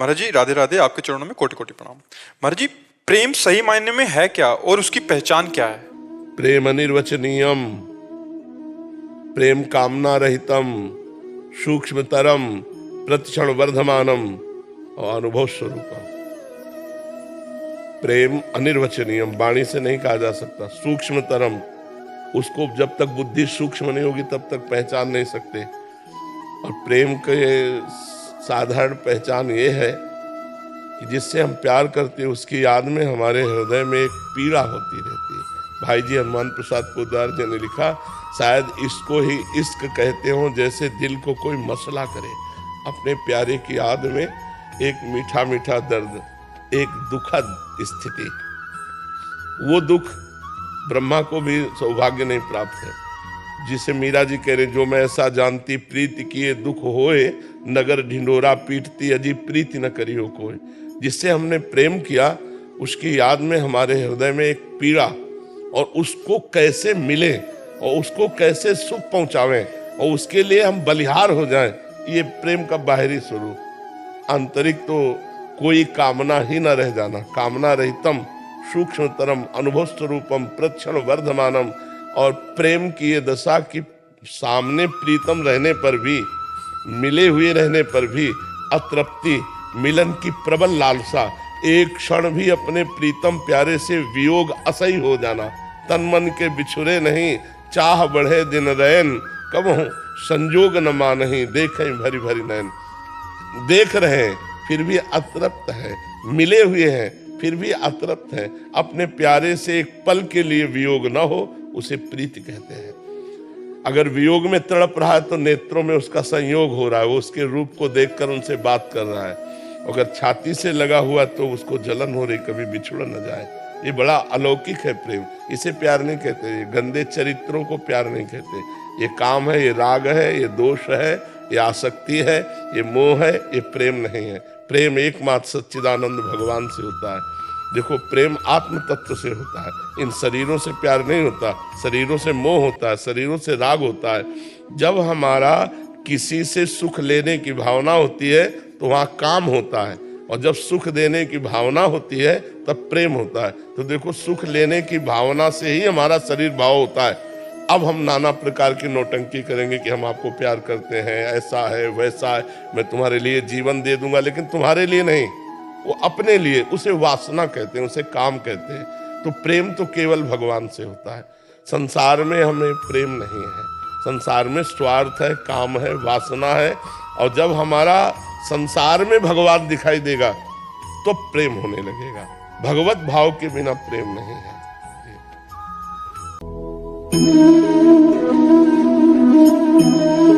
महाराज जी राधे राधे, आपके चरणों में कोटि कोटि प्रणाम। महाराज जी, प्रेम सही मायने में है क्या और उसकी पहचान क्या है? प्रेम अनिर्वचनीयम, प्रेम कामना रहितम, सूक्ष्मतरम, प्रतिक्षण वर्धमानम और अनुभव स्वरूपम। प्रेम अनिर्वचनीयम, वाणी से नहीं कहा जा सकता। सूक्ष्मतरम, उसको जब तक बुद्धि सूक्ष्म नहीं होगी तब तक पहचान नहीं सकते। और प्रेम के साधारण पहचान ये है कि जिससे हम प्यार करते हैं उसकी याद में हमारे हृदय में एक पीड़ा होती रहती है। भाई जी हनुमान प्रसाद पोद्दार जी ने लिखा, शायद इसको ही इश्क कहते हो, जैसे दिल को कोई मसला करे। अपने प्यारे की याद में एक मीठा मीठा दर्द, एक दुखद स्थिति। वो दुख ब्रह्मा को भी सौभाग्य नहीं प्राप्त है। जिसे मीरा जी कह रहे, जो मैं ऐसा जानती प्रीति किए दुख होए, नगर ढिंडोरा पीटती अजी प्रीति न करियो कोई। जिससे हमने प्रेम किया उसकी याद में हमारे हृदय में एक पीड़ा, और उसको कैसे मिले और उसको कैसे सुख पहुंचावें और उसके लिए हम बलिहार हो जाएं, ये प्रेम का बाहरी स्वरूप। आंतरिक तो कोई कामना ही न रह जाना। कामना रहितम, सूक्ष्मतरम, अनुभव स्वरूपम, प्रतिक्षण वर्धमानम। और प्रेम की ये दशा की सामने प्रीतम रहने पर भी, मिले हुए रहने पर भी अतृप्ति, मिलन की प्रबल लालसा, एक क्षण भी अपने प्रीतम प्यारे से वियोग असह्य हो जाना। तन मन के बिछुरे नहीं, चाह बढ़े दिन रैन, कबहू संजोग न मानही, देखें भरी भरी नैन। देख रहे हैं फिर भी अतृप्त है, मिले हुए हैं फिर भी अतृप्त है। अपने प्यारे से एक पल के लिए वियोग न हो उसे प्रीति कहते हैं। अगर वियोग में तड़प रहा है तो नेत्रों में उसका संयोग हो रहा है, वो उसके रूप को देखकर उनसे बात कर रहा है। अगर छाती से लगा हुआ तो उसको जलन हो रही, कभी बिछुड़ न जाए। ये बड़ा अलौकिक है प्रेम। इसे प्यार नहीं कहते, ये गंदे चरित्रों को प्यार नहीं कहते। ये काम है, ये राग है, ये दोष है, ये आसक्ति है, ये मोह है, ये प्रेम नहीं है। प्रेम एकमात्र सच्चिदानंद भगवान से होता है। देखो, प्रेम आत्म तत्व से होता है। इन शरीरों से प्यार नहीं होता, शरीरों से मोह होता है, शरीरों से राग होता है। जब हमारा किसी से सुख लेने की भावना होती है तो वहाँ काम होता है, और जब सुख देने की भावना होती है तब प्रेम होता है। तो देखो, सुख लेने की भावना से ही हमारा शरीर भाव होता है। अब हम नाना प्रकार की नौटंकी करेंगे कि हम आपको प्यार करते हैं, ऐसा है वैसा है, मैं तुम्हारे लिए जीवन दे दूंगा, लेकिन तुम्हारे लिए नहीं, वो अपने लिए। उसे वासना कहते हैं, उसे काम कहते हैं। तो प्रेम तो केवल भगवान से होता है। संसार में हमें प्रेम नहीं है। संसार में स्वार्थ है, काम है, वासना है। और जब हमारा संसार में भगवान दिखाई देगा तो प्रेम होने लगेगा। भगवत भाव के बिना प्रेम नहीं है। Thank you.